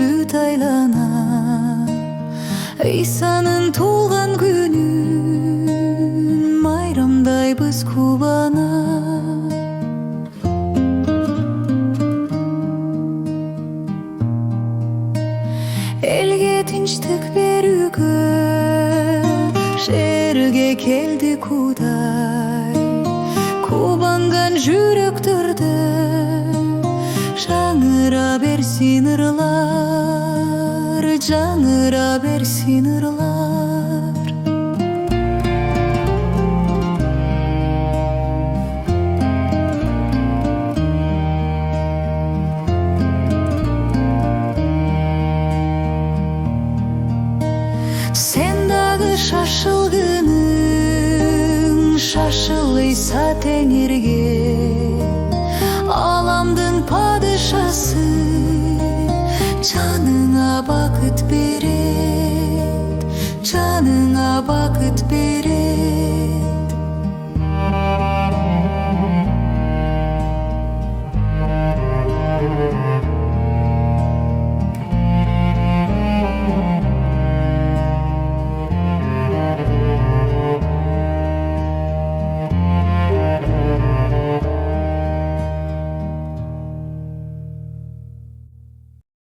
үміт айлана. Ыйсанын туулган күнүн майрамдайбыз кубана. Элге тынчтык берүүгө жерге келди Кудай. Кубанган жүрөктөрдө жаңыра берсин ырлар, жаңыра берсин ырлар. Сен дагы шашылгының, шашыл Ыйса теңирге. Аламдын падышасы жаныңа бакыт берет, жаныңа бакыт берет.